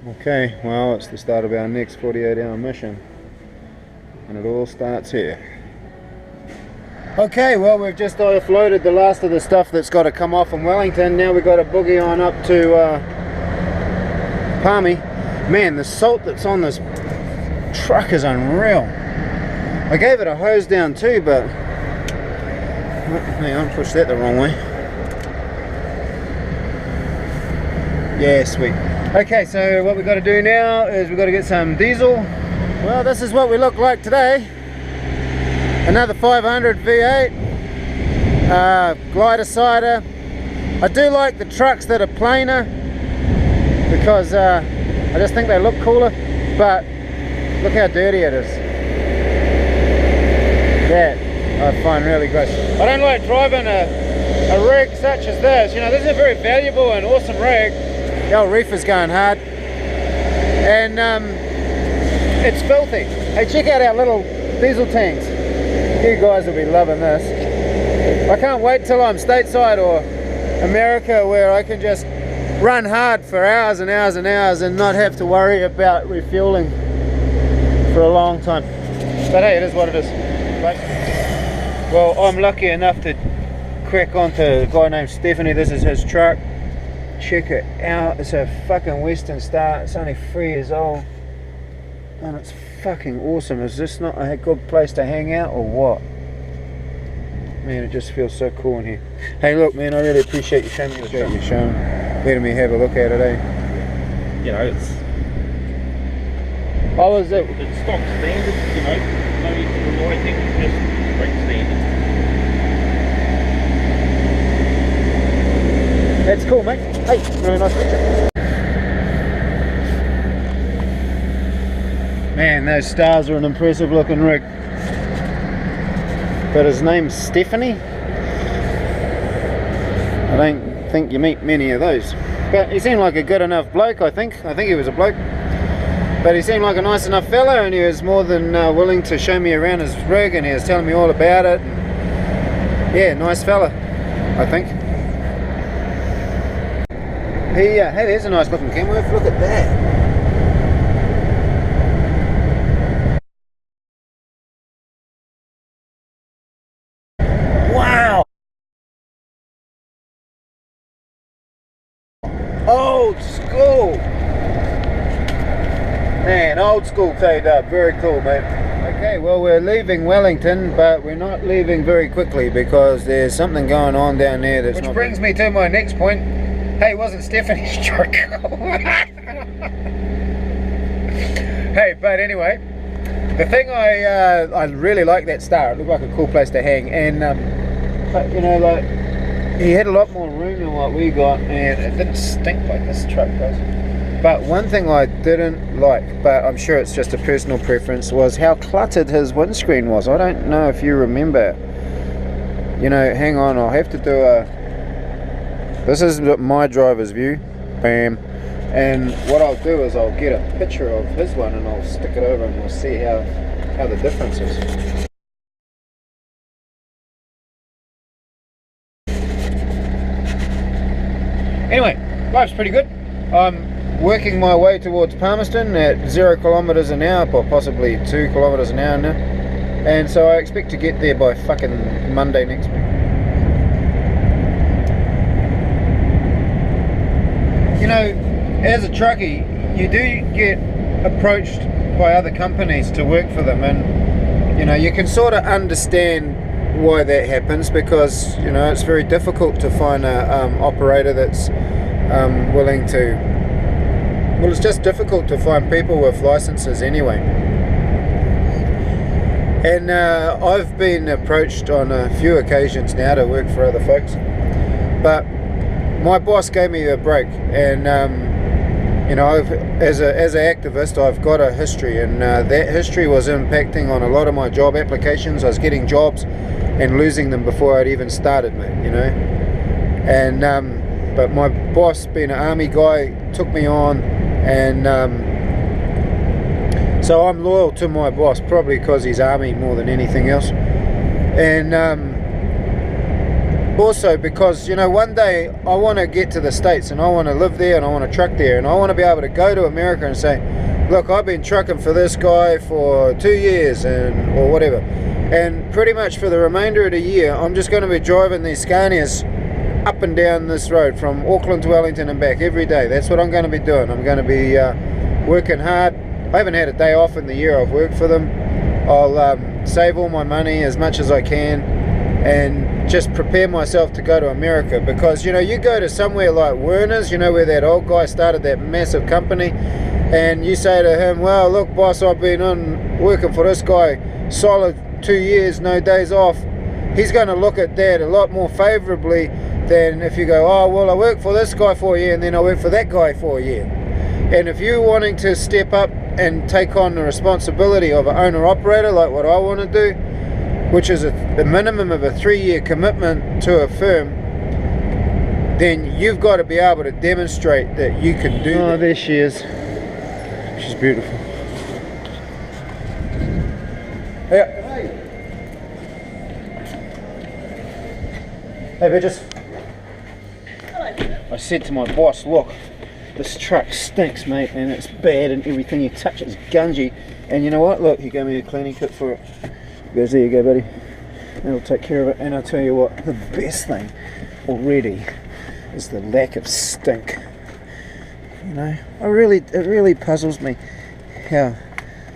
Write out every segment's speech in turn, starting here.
Okay, well, it's the start of our next 48-hour mission, and it all starts here. Okay, well, we've just offloaded the last of the stuff that's got to come off in Wellington. Now we've got to boogie on up to Palmy. Man, the salt that's on this truck is unreal. I gave it a hose down too, but hang on, pushed that the wrong way. Yeah, sweet. Okay, so what we've got to do now is we've got to get some diesel. Well, this is what we look like today. Another 500 V8, glider cider. I do like the trucks that are plainer because I just think they look cooler, but look how dirty it is. That I find really gross. I don't like driving a rig such as this. You know, this is a very valuable and awesome rig. The old reefer's going hard, and it's filthy. Hey, check out our little diesel tanks. You guys will be loving this. I can't wait till I'm stateside or America where I can just run hard for hours and hours and hours and not have to worry about refueling for a long time. But hey, it is what it is. Right. Well, I'm lucky enough to crack onto a guy named Stephenie. This is his truck. Check it out. It's a fucking Western Star. It's only 3 years old and it's fucking awesome. Is this not a good place to hang out or what? Man, it just feels so cool in here. Hey, look, man, I really appreciate you showing me the truck. Letting me have a look at it, eh? You know, it's it's stock standard, you know, no need to rely things, just great standard. That's cool, mate. Hey, really nice picture. Man, those stars are an impressive looking rig. But his name's Stephenie. I don't think you meet many of those. But he seemed like a good enough bloke, I think. I think he was a bloke. But he seemed like a nice enough fella, and he was more than willing to show me around his rig, and he was telling me all about it. Yeah, nice fella, I think. Hey, there's a nice looking Kenworth. Look at that. Wow. Old school. Man, old school paid up. Very cool, mate. Okay, well, we're leaving Wellington, but we're not leaving very quickly because there's something going on down there that's Which brings me to my next point. Hey, it wasn't Stephenie's truck. Hey, but anyway, the thing I really like that star. It looked like a cool place to hang, and but you know, like he had a lot more room than what we got, and it didn't stink like this truck does. But one thing I didn't like, but I'm sure it's just a personal preference, was how cluttered his windscreen was. I don't know if you remember. You know, hang on, I'll have to do a... This is my driver's view. Bam. And what I'll do is I'll get a picture of his one and I'll stick it over and we'll see how the difference is. Anyway, life's pretty good. I'm working my way towards Palmerston at 0 kilometers an hour, or possibly 2 kilometers an hour now. And so I expect to get there by fucking Monday next week. You know, as a truckie, you do get approached by other companies to work for them, and you know, you can sort of understand why that happens, because you know, it's very difficult to find a operator that's willing to, well, it's just difficult to find people with licenses anyway. And I've been approached on a few occasions now to work for other folks, but my boss gave me a break, and you know, as an activist, I've got a history, and that history was impacting on a lot of my job applications. I was getting jobs and losing them before I'd even started, mate, you know. And but my boss, being an army guy, took me on, and so I'm loyal to my boss, probably because he's army more than anything else. And also because, you know, one day I want to get to the States and I want to live there and I want to truck there, and I want to be able to go to America and say, look, I've been trucking for this guy for 2 years or whatever, and pretty much for the remainder of the year I'm just going to be driving these Scanias up and down this road from Auckland to Wellington and back every day. That's what I'm going to be doing. I'm going to be working hard. I haven't had a day off in the year I've worked for them. I'll save all my money as much as I can and just prepare myself to go to America, because, you know, you go to somewhere like Werner's, you know, where that old guy started that massive company, and you say to him, well, look boss, I've been working for this guy solid 2 years, no days off. He's going to look at that a lot more favorably than if you go, oh well, I worked for this guy for a year and then I worked for that guy for a year. And if you're wanting to step up and take on the responsibility of an owner-operator like what I want to do, which is a minimum of a 3-year commitment to a firm, then you've got to be able to demonstrate that you can do that. Oh, there she is. She's beautiful. Yeah. Hey bitches. I said to my boss, look, this truck stinks, mate, and it's bad, and everything you touch is gungy. And you know what? Look, he gave me a cleaning kit for it. He goes, there you go, buddy. That'll take care of it. And I'll tell you what, the best thing already is the lack of stink. You know, it really puzzles me how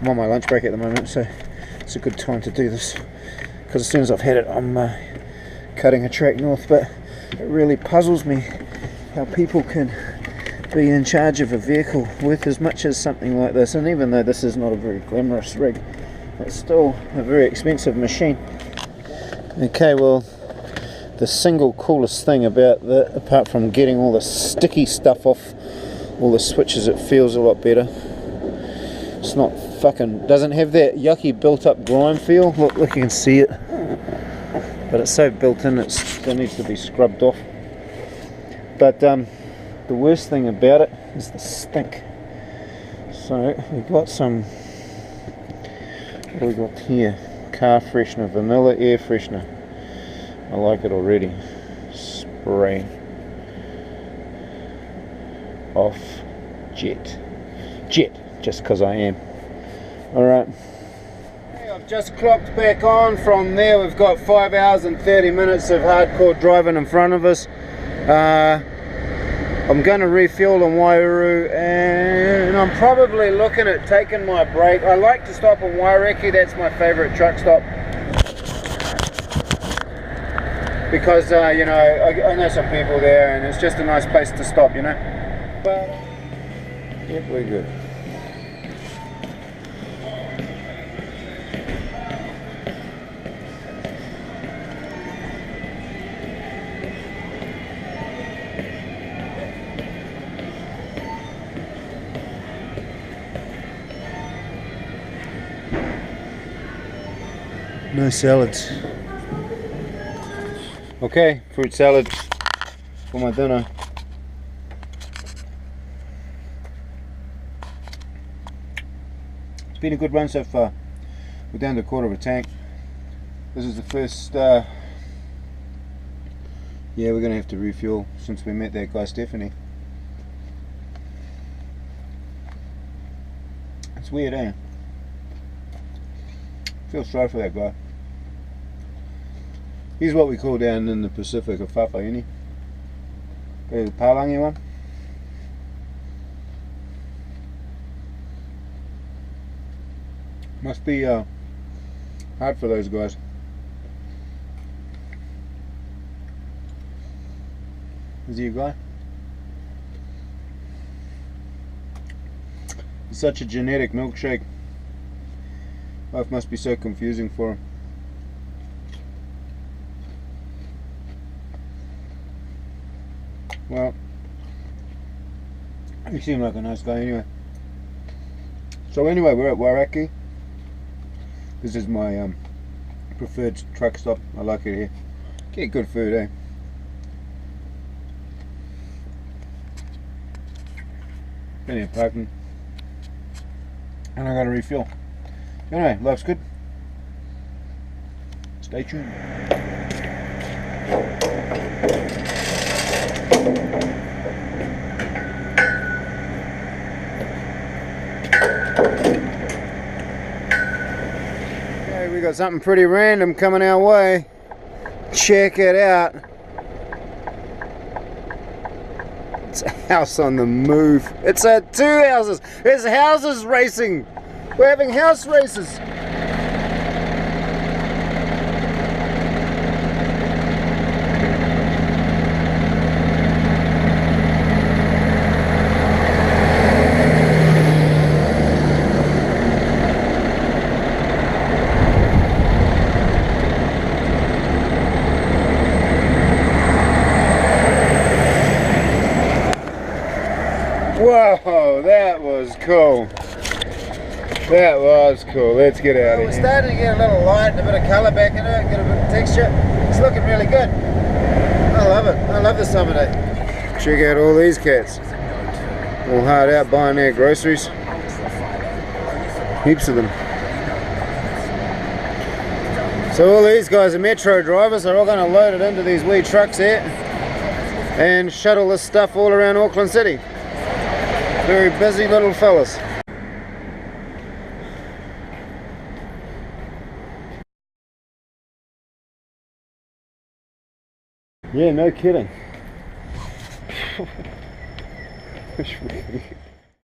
I'm on my lunch break at the moment, so it's a good time to do this, because as soon as I've had it, I'm cutting a track north. But it really puzzles me how people can be in charge of a vehicle worth as much as something like this. And even though this is not a very glamorous rig, it's still a very expensive machine. Okay, well, the single coolest thing about that, apart from getting all the sticky stuff off all the switches, it feels a lot better. It's not fucking, doesn't have that yucky built up grime feel. Look, you can see it, but it's so built in, it needs to be scrubbed off. But the worst thing about it is the stink. So we've got some, what do we got here? Car freshener, vanilla air freshener. I like it already. Spray off jet, just because I am. Alright, I've just clocked back on. From there we've got 5 hours and 30 minutes of hardcore driving in front of us. I'm going to refuel in Wairau, and I'm probably looking at taking my break. I like to stop in Waireki, that's my favourite truck stop, because you know, I know some people there and it's just a nice place to stop, you know. But yep, we're good. No salads. Okay, fruit salad for my dinner. It's been a good run so far. We're down to a quarter of a tank. This is the first, yeah, we're going to have to refuel since we met that guy Stephenie. It's weird, eh? Feel sorry for that guy. He's what we call down in the Pacific a whawhaiuni. The Palangi one. Must be hard for those guys. Is he a guy? He's such a genetic milkshake. Life must be so confusing for him. Well, he seemed like a nice guy anyway. So anyway, we're at Waireki. This is my preferred truck stop. I like it here. Get good food, eh? Plenty of parking. And I got to refuel. Anyway, life's good. Stay tuned. Okay, we got something pretty random coming our way. Check it out. It's a house on the move. It's two houses. There's houses racing. We're having house races. Whoa, that was cool. That was cool. Let's get out of here. We're starting to get a little light and a bit of colour back in it, get a bit of texture. It's looking really good. I love it. I love this time of day. Check out all these cats. All hard out buying their groceries. Heaps of them. So all these guys are metro drivers. They're all going to load it into these wee trucks here and shuttle this stuff all around Auckland City. Very busy little fellas. Yeah, no kidding.